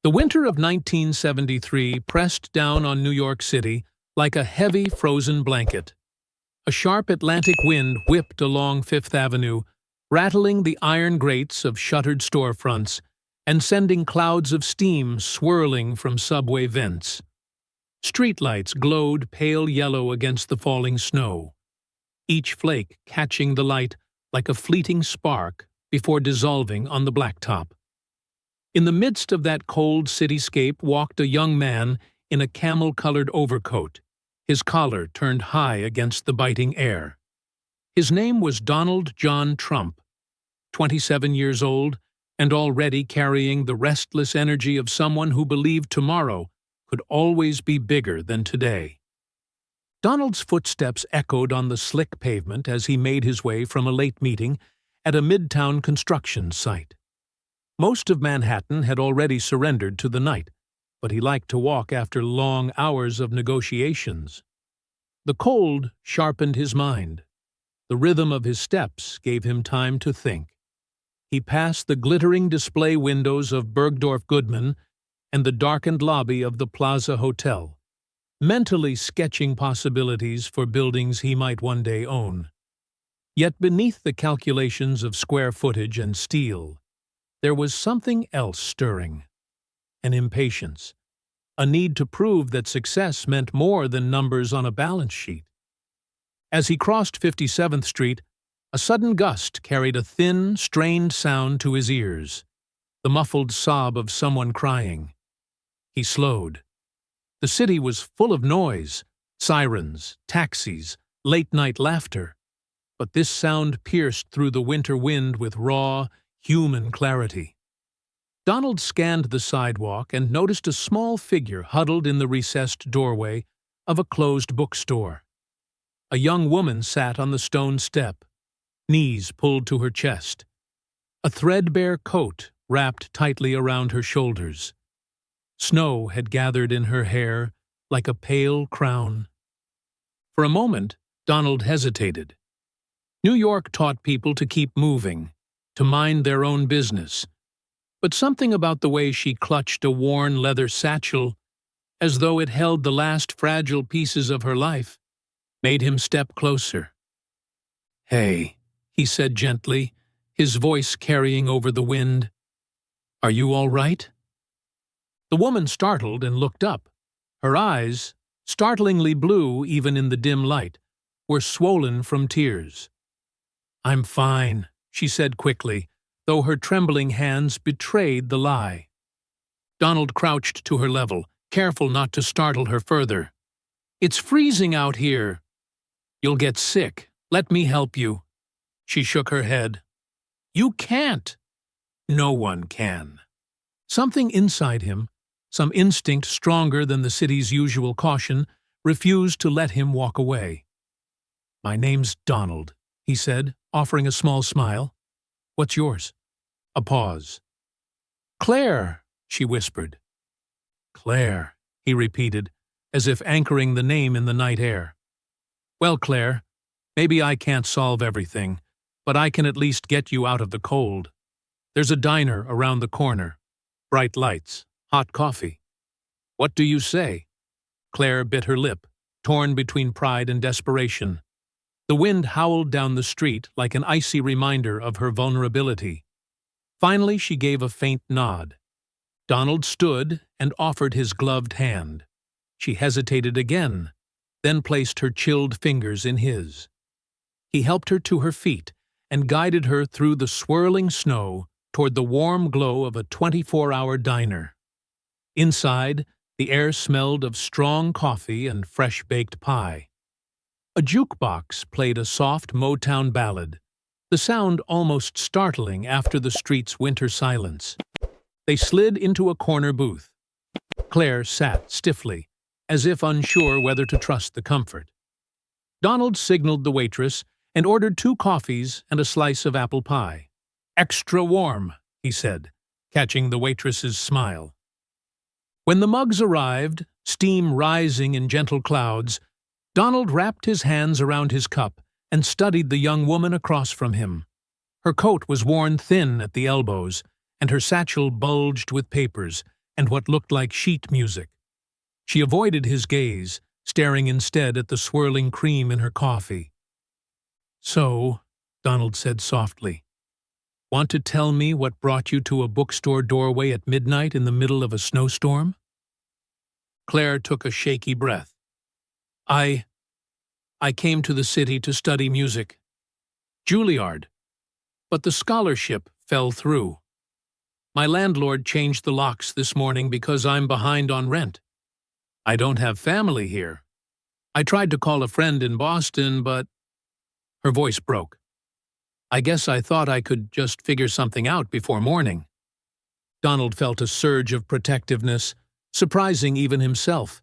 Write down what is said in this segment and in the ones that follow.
The winter of 1973 pressed down on New York City like a heavy frozen blanket. A sharp Atlantic wind whipped along Fifth Avenue, rattling the iron grates of shuttered storefronts and sending clouds of steam swirling from subway vents. Streetlights glowed pale yellow against the falling snow, each flake catching the light like a fleeting spark before dissolving on the blacktop. In the midst of that cold cityscape walked a young man in a camel-colored overcoat, his collar turned high against the biting air. His name was Donald John Trump, 27 years old and already carrying the restless energy of someone who believed tomorrow could always be bigger than today. Donald's footsteps echoed on the slick pavement as he made his way from a late meeting at a midtown construction site. Most of Manhattan had already surrendered to the night, but he liked to walk after long hours of negotiations. The cold sharpened his mind. The rhythm of his steps gave him time to think. He passed the glittering display windows of Bergdorf Goodman and the darkened lobby of the Plaza Hotel, mentally sketching possibilities for buildings he might one day own. Yet beneath the calculations of square footage and steel, there was something else stirring. An impatience, a need to prove that success meant more than numbers on a balance sheet. As he crossed 57th Street, a sudden gust carried a thin, strained sound to his ears, the muffled sob of someone crying. He slowed. The city was full of noise, sirens, taxis, late-night laughter, but this sound pierced through the winter wind with raw, human clarity. Donald scanned the sidewalk and noticed a small figure huddled in the recessed doorway of a closed bookstore. A young woman sat on the stone step, knees pulled to her chest, a threadbare coat wrapped tightly around her shoulders. Snow had gathered in her hair like a pale crown. For a moment, Donald hesitated. New York taught people to keep moving, to mind their own business, but something about the way she clutched a worn leather satchel, as though it held the last fragile pieces of her life, made him step closer. "Hey," he said gently, his voice carrying over the wind. "Are you all right?" The woman startled and looked up. Her eyes, startlingly blue even in the dim light, were swollen from tears. "I'm fine," she said quickly, though her trembling hands betrayed the lie. Donald crouched to her level, careful not to startle her further. "It's freezing out here." "You'll get sick. Let me help you." She shook her head. "You can't." "No one can." Something inside him, some instinct stronger than the city's usual caution, refused to let him walk away. "My name's Donald," he said, offering a small smile. "What's yours?" A pause. "Claire," she whispered. "Claire," he repeated, as if anchoring the name in the night air. "Well, Claire, maybe I can't solve everything, but I can at least get you out of the cold. There's a diner around the corner. Bright lights, hot coffee." "What do you say?" Claire bit her lip, torn between pride and desperation. The wind howled down the street like an icy reminder of her vulnerability. Finally, she gave a faint nod. Donald stood and offered his gloved hand. She hesitated again, then placed her chilled fingers in his. He helped her to her feet and guided her through the swirling snow toward the warm glow of a 24-hour diner. Inside, the air smelled of strong coffee and fresh-baked pie. A jukebox played a soft Motown ballad, the sound almost startling after the street's winter silence. They slid into a corner booth. Claire sat stiffly, as if unsure whether to trust the comfort. Donald signaled the waitress and ordered 2 coffees and a slice of apple pie. "Extra warm," he said, catching the waitress's smile. When the mugs arrived, steam rising in gentle clouds, Donald wrapped his hands around his cup and studied the young woman across from him. Her coat was worn thin at the elbows, and her satchel bulged with papers, and what looked like sheet music. She avoided his gaze, staring instead at the swirling cream in her coffee. "So," Donald said softly, "want to tell me what brought you to a bookstore doorway at midnight in the middle of a snowstorm?" Claire took a shaky breath. I came to the city to study music. Juilliard. But the scholarship fell through. My landlord changed the locks this morning because I'm behind on rent. I don't have family here. I tried to call a friend in Boston, but—" Her voice broke. "I guess I thought I could just figure something out before morning." Donald felt a surge of protectiveness, surprising even himself.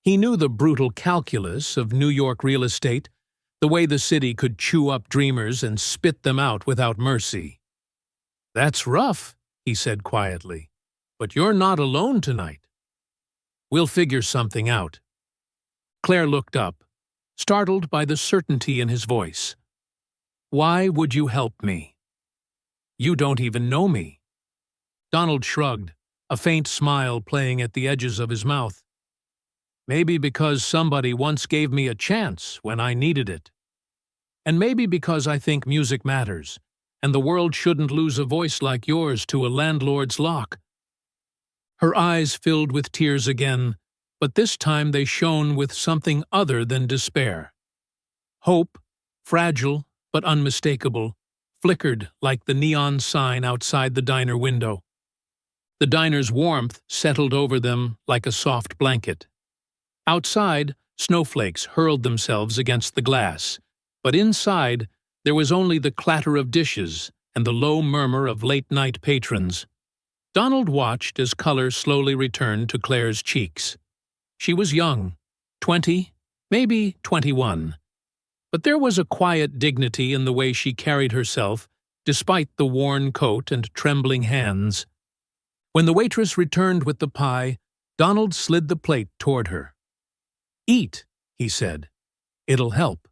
He knew the brutal calculus of New York real estate, the way the city could chew up dreamers and spit them out without mercy. "That's rough," he said quietly, "but you're not alone tonight. We'll figure something out." Claire looked up, startled by the certainty in his voice. "Why would you help me? You don't even know me." Donald shrugged, a faint smile playing at the edges of his mouth. "Maybe because somebody once gave me a chance when I needed it. And maybe because I think music matters, and the world shouldn't lose a voice like yours to a landlord's lock." Her eyes filled with tears again, but this time they shone with something other than despair. Hope, fragile but unmistakable, flickered like the neon sign outside the diner window. The diner's warmth settled over them like a soft blanket. Outside, snowflakes hurled themselves against the glass, but inside there was only the clatter of dishes and the low murmur of late-night patrons. Donald watched as color slowly returned to Claire's cheeks. She was young, 20, maybe 21, but there was a quiet dignity in the way she carried herself, despite the worn coat and trembling hands. When the waitress returned with the pie, Donald slid the plate toward her. "Eat," he said. "It'll help."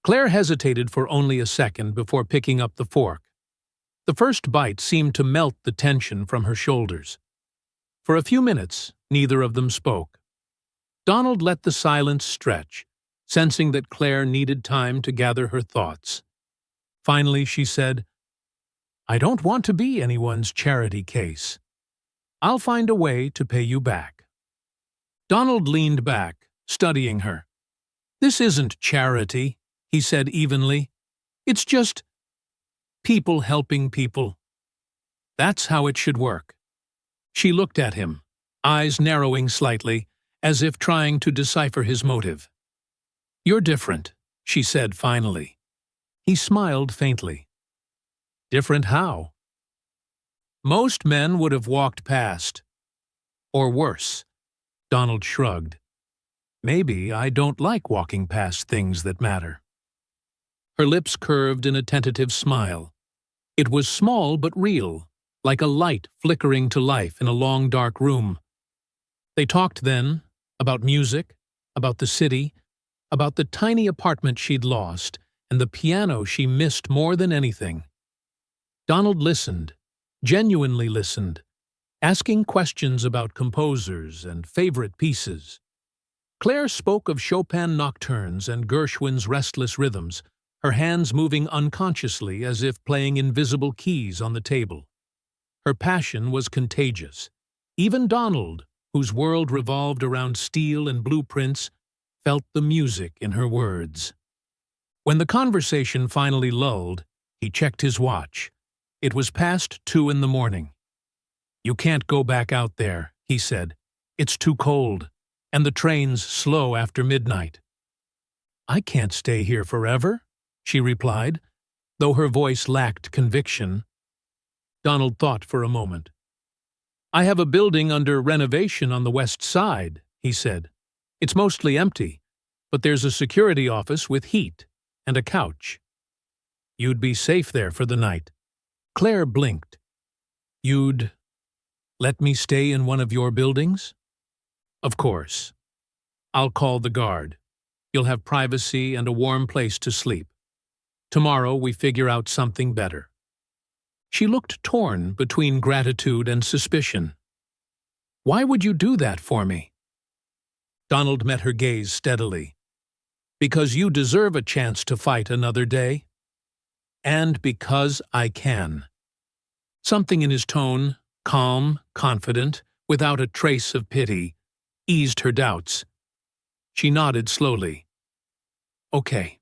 Claire hesitated for only a second before picking up the fork. The first bite seemed to melt the tension from her shoulders. For a few minutes, neither of them spoke. Donald let the silence stretch, sensing that Claire needed time to gather her thoughts. Finally, she said, "I don't want to be anyone's charity case. I'll find a way to pay you back." Donald leaned back, studying her. "This isn't charity," he said evenly. "It's just people helping people. That's how it should work." She looked at him, eyes narrowing slightly, as if trying to decipher his motive. "You're different," she said finally. He smiled faintly. "Different how?" "Most men would have walked past. Or worse." Donald shrugged. "Maybe I don't like walking past things that matter." Her lips curved in a tentative smile. It was small but real, like a light flickering to life in a long dark room. They talked then about music, about the city, about the tiny apartment she'd lost, and the piano she missed more than anything. Donald listened, genuinely listened, asking questions about composers and favorite pieces. Claire spoke of Chopin nocturnes and Gershwin's restless rhythms, her hands moving unconsciously as if playing invisible keys on the table. Her passion was contagious. Even Donald, whose world revolved around steel and blueprints, felt the music in her words. When the conversation finally lulled, he checked his watch. It was past 2 in the morning. "You can't go back out there," he said. "It's too cold, and the train's slow after midnight." "I can't stay here forever," she replied, though her voice lacked conviction. Donald thought for a moment. "I have a building under renovation on the west side," he said. "It's mostly empty, but there's a security office with heat and a couch. You'd be safe there for the night." Claire blinked. "You'd let me stay in one of your buildings?" "Of course. I'll call the guard. You'll have privacy and a warm place to sleep. Tomorrow we figure out something better." She looked torn between gratitude and suspicion. Why would you do that for me? Donald met her gaze steadily. Because you deserve a chance to fight another day. And because I can. Something in his tone, calm, confident, without a trace of pity, eased her doubts. She nodded slowly. Okay.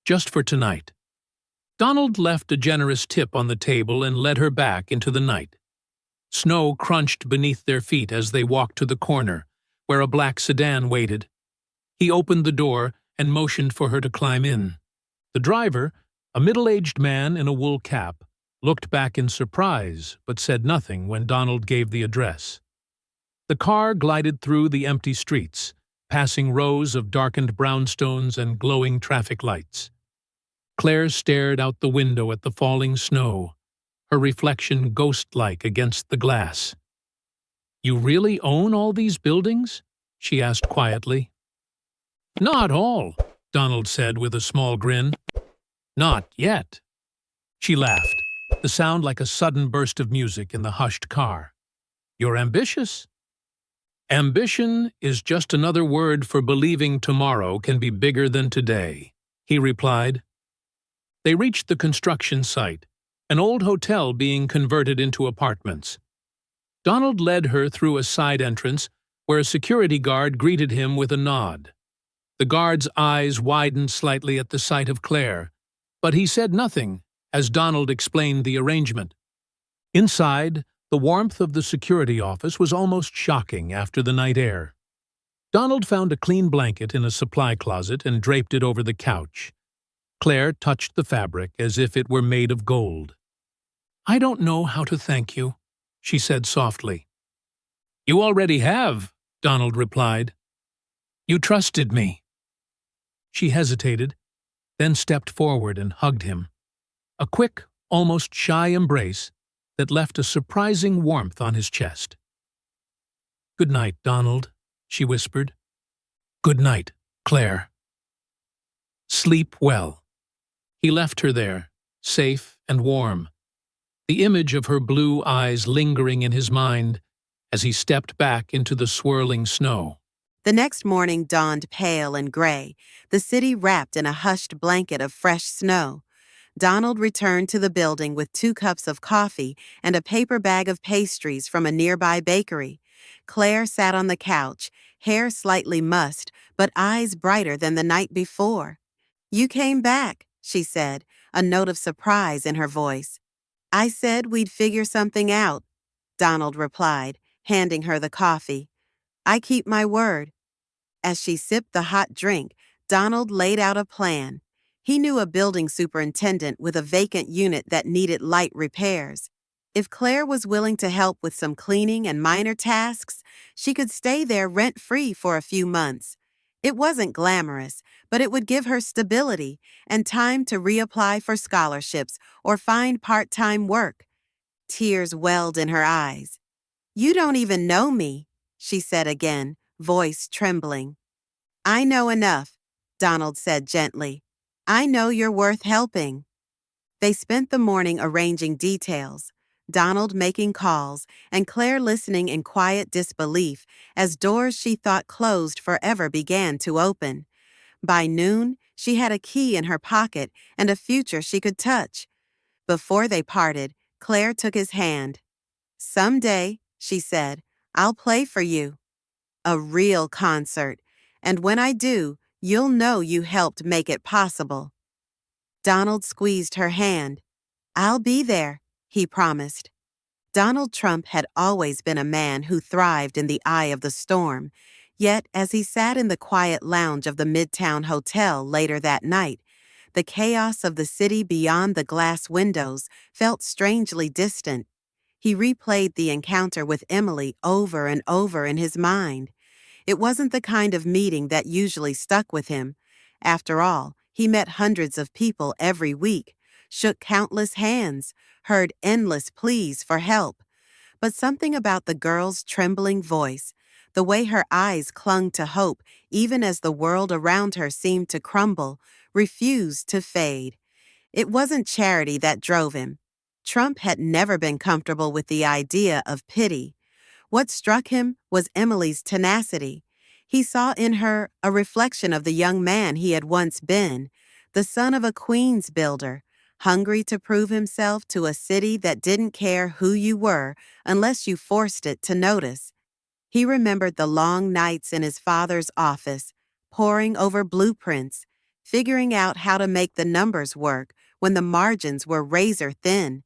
Just for tonight. Donald left a generous tip on the table and led her back into the night. Snow crunched beneath their feet as they walked to the corner, where a black sedan waited. He opened the door and motioned for her to climb in. The driver, a middle-aged man in a wool cap, looked back in surprise but said nothing when Donald gave the address. The car glided through the empty streets, passing rows of darkened brownstones and glowing traffic lights. Claire stared out the window at the falling snow, her reflection ghost-like against the glass. "You really own all these buildings?" she asked quietly. "Not all," Donald said with a small grin. "Not yet." She laughed, the sound like a sudden burst of music in the hushed car. "You're ambitious." "Ambition is just another word for believing tomorrow can be bigger than today," he replied. They reached the construction site, an old hotel being converted into apartments. Donald led her through a side entrance where a security guard greeted him with a nod. The guard's eyes widened slightly at the sight of Claire, but he said nothing as Donald explained the arrangement. Inside, the warmth of the security office was almost shocking after the night air. Donald found a clean blanket in a supply closet and draped it over the couch. Claire touched the fabric as if it were made of gold. "I don't know how to thank you," she said softly. "You already have," Donald replied. "You trusted me." She hesitated, then stepped forward and hugged him. A quick, almost shy embrace that left a surprising warmth on his chest. "Good night, Donald," she whispered. "Good night, Claire. Sleep well." He left her there, safe and warm, the image of her blue eyes lingering in his mind as he stepped back into the swirling snow. The next morning dawned pale and gray, the city wrapped in a hushed blanket of fresh snow. Donald returned to the building with 2 cups of coffee and a paper bag of pastries from a nearby bakery. Claire sat on the couch, hair slightly mussed, but eyes brighter than the night before. "You came back," she said, a note of surprise in her voice. "I said we'd figure something out," Donald replied, handing her the coffee. "I keep my word." As she sipped the hot drink, Donald laid out a plan. He knew a building superintendent with a vacant unit that needed light repairs. If Claire was willing to help with some cleaning and minor tasks, she could stay there rent-free for a few months. It wasn't glamorous, but it would give her stability and time to reapply for scholarships or find part-time work. Tears welled in her eyes. "You don't even know me," she said again, voice trembling. "I know enough," Donald said gently. "I know you're worth helping." They spent the morning arranging details, Donald making calls and Claire listening in quiet disbelief as doors she thought closed forever began to open. By noon, she had a key in her pocket and a future she could touch. Before they parted, Claire took his hand. "Someday," she said, "I'll play for you. A real concert, and when I do, you'll know you helped make it possible." Donald squeezed her hand. "I'll be there," he promised. Donald Trump had always been a man who thrived in the eye of the storm, yet as he sat in the quiet lounge of the Midtown Hotel later that night, the chaos of the city beyond the glass windows felt strangely distant. He replayed the encounter with Emily over and over in his mind. It wasn't the kind of meeting that usually stuck with him. After all, he met hundreds of people every week, shook countless hands, heard endless pleas for help. But something about the girl's trembling voice, the way her eyes clung to hope even as the world around her seemed to crumble, refused to fade. It wasn't charity that drove him. Trump had never been comfortable with the idea of pity. What struck him was Emily's tenacity. He saw in her a reflection of the young man he had once been, the son of a Queens builder, hungry to prove himself to a city that didn't care who you were unless you forced it to notice. He remembered the long nights in his father's office, poring over blueprints, figuring out how to make the numbers work when the margins were razor thin.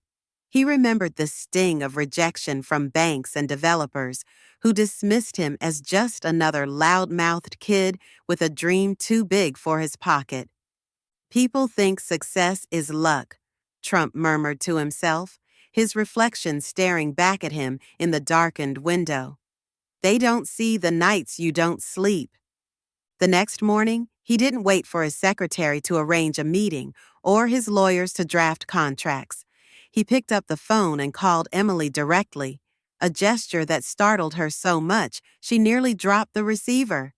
He remembered the sting of rejection from banks and developers who dismissed him as just another loud-mouthed kid with a dream too big for his pocket. People think success is luck, Trump murmured to himself, his reflection staring back at him in the darkened window. They don't see the nights you don't sleep. The next morning, he didn't wait for his secretary to arrange a meeting or his lawyers to draft contracts. He picked up the phone and called Emily directly, a gesture that startled her so much she nearly dropped the receiver.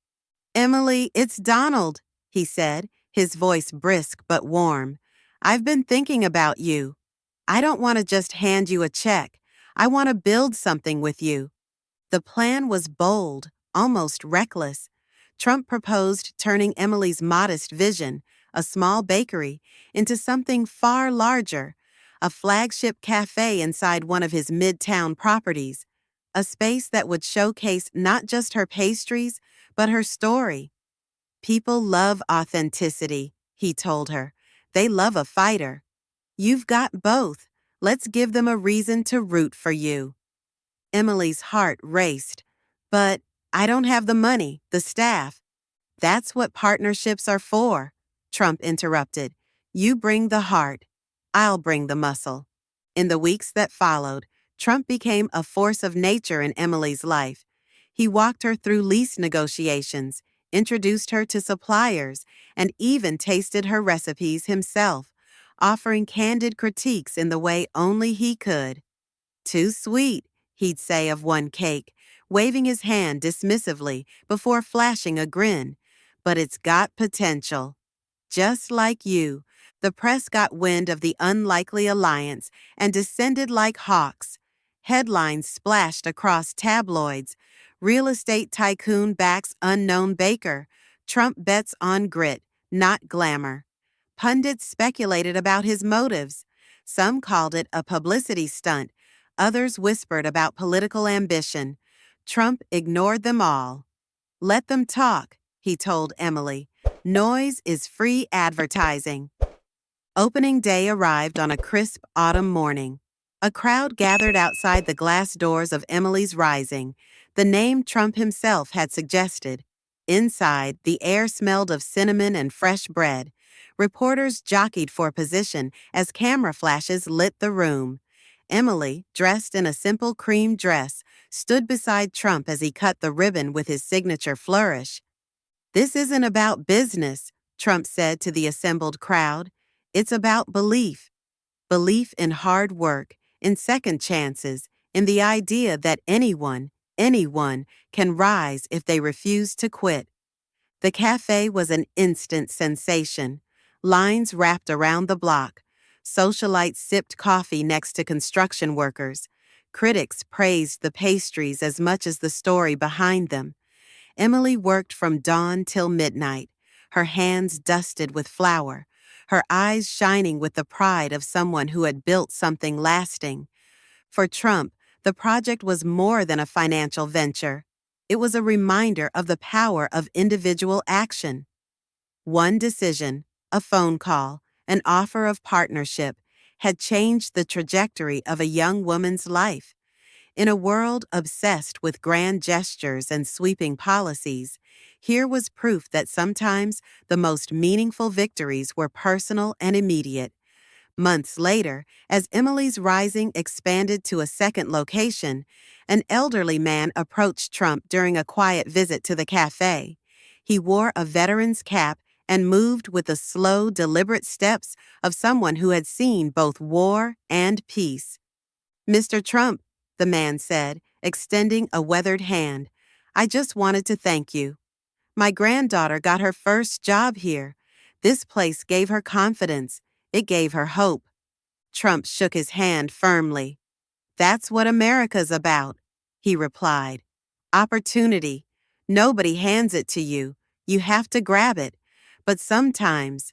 "Emily, it's Donald," he said, his voice brisk but warm. "I've been thinking about you. I don't want to just hand you a check. I want to build something with you." The plan was bold, almost reckless. Trump proposed turning Emily's modest vision, a small bakery, into something far larger, a flagship cafe inside one of his midtown properties, a space that would showcase not just her pastries, but her story. "People love authenticity," he told her. "They love a fighter. You've got both. Let's give them a reason to root for you." Emily's heart raced. "But I don't have the money, the staff." "That's what partnerships are for," Trump interrupted. "You bring the heart. I'll bring the muscle." In the weeks that followed, Trump became a force of nature in Emily's life. He walked her through lease negotiations, introduced her to suppliers, and even tasted her recipes himself, offering candid critiques in the way only he could. "Too sweet," he'd say of one cake, waving his hand dismissively before flashing a grin. "But it's got potential. Just like you." The press got wind of the unlikely alliance and descended like hawks. Headlines splashed across tabloids. "Real estate tycoon backs unknown baker. Trump bets on grit, not glamour." Pundits speculated about his motives. Some called it a publicity stunt. Others whispered about political ambition. Trump ignored them all. "Let them talk," he told Emily. "Noise is free advertising." Opening day arrived on a crisp autumn morning. A crowd gathered outside the glass doors of Emily's Rising, the name Trump himself had suggested. Inside, the air smelled of cinnamon and fresh bread. Reporters jockeyed for position as camera flashes lit the room. Emily, dressed in a simple cream dress, stood beside Trump as he cut the ribbon with his signature flourish. "This isn't about business," Trump said to the assembled crowd. "It's about belief. Belief in hard work, in second chances, in the idea that anyone can rise if they refuse to quit." The cafe was an instant sensation. Lines wrapped around the block. Socialites sipped coffee next to construction workers. Critics praised the pastries as much as the story behind them. Emily worked from dawn till midnight, her hands dusted with flour, her eyes shining with the pride of someone who had built something lasting. For Trump, the project was more than a financial venture. It was a reminder of the power of individual action. One decision, a phone call, an offer of partnership, had changed the trajectory of a young woman's life. In a world obsessed with grand gestures and sweeping policies, here was proof that sometimes the most meaningful victories were personal and immediate. Months later, as Emily's Rising expanded to a second location, an elderly man approached Trump during a quiet visit to the cafe. He wore a veteran's cap and moved with the slow, deliberate steps of someone who had seen both war and peace. "Mr. Trump," the man said, extending a weathered hand, "I just wanted to thank you. My granddaughter got her first job here. This place gave her confidence. It gave her hope." Trump shook his hand firmly. "That's what America's about." He replied. Opportunity. Nobody hands it to you. You have to grab it. But sometimes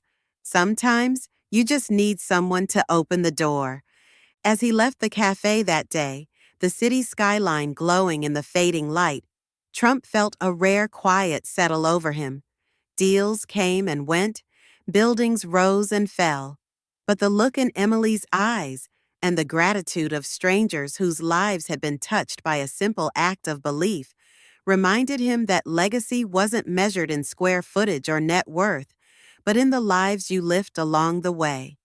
you just need someone to open the door. As he left the cafe that day, the city skyline glowing in the fading light, Trump felt a rare quiet settle over him. Deals came and went, buildings rose and fell. But the look in Emily's eyes and the gratitude of strangers whose lives had been touched by a simple act of belief reminded him that legacy wasn't measured in square footage or net worth, but in the lives you lift along the way.